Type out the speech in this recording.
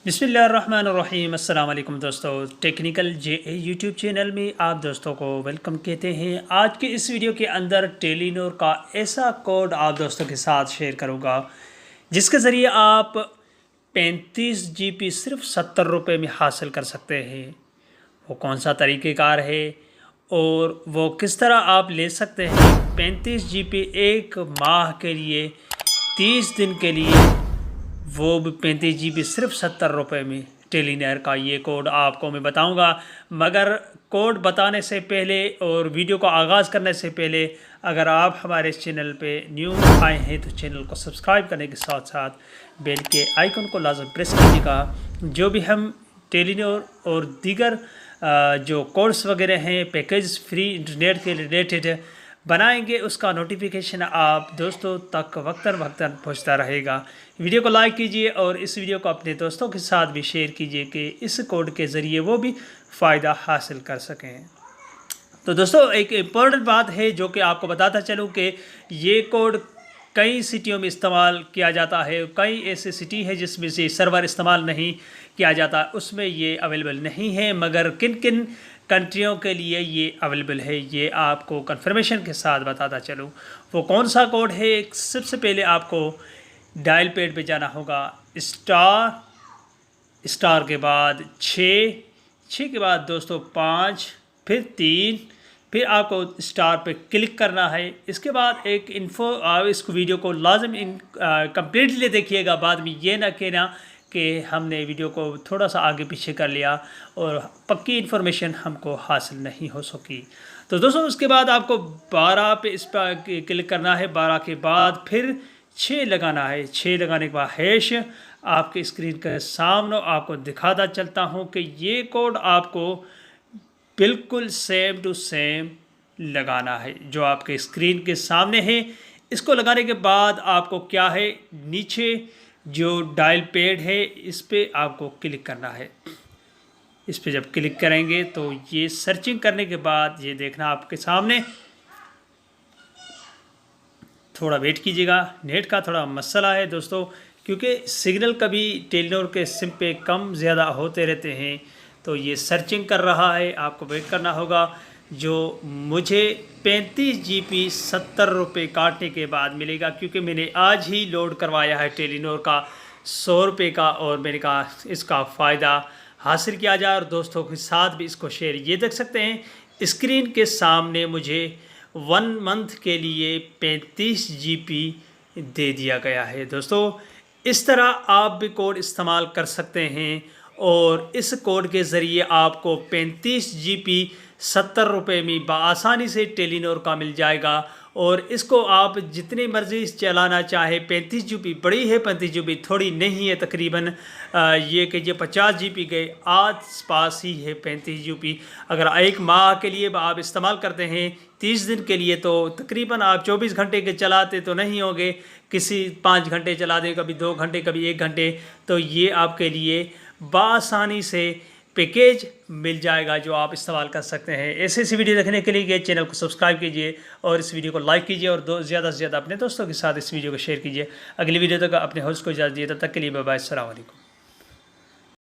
बिस्मिल्लाहिर्रहमानिर्रहीम। अस्सलाम वालेकुम दोस्तों, टेक्निकल जे यूट्यूब चैनल में आप दोस्तों को वेलकम कहते हैं। आज के इस वीडियो के अंदर टेलीनॉर का ऐसा कोड आप दोस्तों के साथ शेयर करूंगा जिसके ज़रिए आप 35 GB सिर्फ 70 रुपये में हासिल कर सकते हैं। वो कौन सा तरीक़ेकार है और वो किस तरह आप ले सकते हैं 35 GB एक माह के लिए, 30 दिन के लिए, वो भी 35 GB सिर्फ 70 रुपये में। टेलीनॉर का ये कोड आपको मैं बताऊंगा, मगर कोड बताने से पहले और वीडियो का आगाज़ करने से पहले अगर आप हमारे चैनल पे न्यू आए हैं तो चैनल को सब्सक्राइब करने के साथ साथ बेल के आइकन को लाजम प्रेस कीजिएगा। जो भी हम टेलीनॉर और दीगर जो कोर्स वगैरह हैं, पैकेज फ्री इंटरनेट के रिलेटेड बनाएंगे, उसका नोटिफिकेशन आप दोस्तों तक वक्तन वक्तन पहुंचता रहेगा। वीडियो को लाइक कीजिए और इस वीडियो को अपने दोस्तों के साथ भी शेयर कीजिए कि इस कोड के ज़रिए वो भी फ़ायदा हासिल कर सकें। तो दोस्तों, एक इम्पॉर्टेंट बात है जो कि आपको बताता चलूँ कि ये कोड कई सिटियों में इस्तेमाल किया जाता है। कई ऐसे सिटी है जिसमें से सर्वर इस्तेमाल नहीं किया जाता, उसमें ये अवेलेबल नहीं है, मगर किन किन कंट्रियों के लिए ये अवेलेबल है ये आपको कंफर्मेशन के साथ बताता चलूँ। वो कौन सा कोड है? सबसे पहले आपको डायल पैड पे जाना होगा, स्टार के बाद 6 के बाद दोस्तों 5, फिर 3, फिर आपको स्टार पे क्लिक करना है। इसके बाद एक इन्फो, आप इसको वीडियो को लाजम कम्प्लीटली देखिएगा, बाद में ये ना कहना कि हमने वीडियो को थोड़ा सा आगे पीछे कर लिया और पक्की इन्फॉर्मेशन हमको हासिल नहीं हो सकी। तो दोस्तों, उसके बाद आपको 12 पे इस पर क्लिक करना है। 12 के बाद फिर 6 लगाना है। 6 लगाने के बाद हैश आपके स्क्रीन के सामने आपको दिखाता चलता हूँ कि ये कोड आपको बिल्कुल सेम टू सेम लगाना है जो आपके स्क्रीन के सामने है। इसको लगाने के बाद आपको क्या है, नीचे जो डायल पैड है इस पे आपको क्लिक करना है। इस पे जब क्लिक करेंगे तो ये सर्चिंग करने के बाद ये देखना आपके सामने, थोड़ा वेट कीजिएगा, नेट का थोड़ा मसला है दोस्तों, क्योंकि सिग्नल कभी टेलीनॉर के सिम पे कम ज़्यादा होते रहते हैं। तो ये सर्चिंग कर रहा है, आपको वेट करना होगा। जो मुझे 35 GB 70 रुपये काटने के बाद मिलेगा, क्योंकि मैंने आज ही लोड करवाया है टेलीनॉर का 100 रुपये का, और मैंने कहा इसका फ़ायदा हासिल किया जाए और दोस्तों के साथ भी इसको शेयर। ये देख सकते हैं स्क्रीन के सामने मुझे 1 मंथ के लिए 35 GB दे दिया गया है। दोस्तों, इस तरह आप भी कोड इस्तेमाल कर सकते हैं और इस कोड के ज़रिए आपको 35 GB 70 रुपये में बआसानी से टेलीनॉर का मिल जाएगा। और इसको आप जितनी मर्ज़ी चलाना चाहे। 35 GB बड़ी है, 35 GB थोड़ी नहीं है, तकरीबन ये कि ये 50 GB के आस पास ही है 35 GB। अगर एक माह के लिए आप इस्तेमाल करते हैं 30 दिन के लिए, तो तकरीबन आप 24 घंटे के चलाते तो नहीं होंगे, किसी 5 घंटे चला दे, कभी 2 घंटे, कभी 1 घंटे, तो ये आपके लिए बआसानी से पैकेज मिल जाएगा जो आप इस्तेमाल कर सकते हैं। ऐसे ऐसी वीडियो देखने के लिए चैनल को सब्सक्राइब कीजिए और इस वीडियो को लाइक कीजिए और ज़्यादा से ज़्यादा अपने दोस्तों के साथ इस वीडियो को शेयर कीजिए। अगली वीडियो तक अपने होस्ट को इजाज़त दिए, तब तक के लिए बाय बाय, अस्सलाम वालेकुम।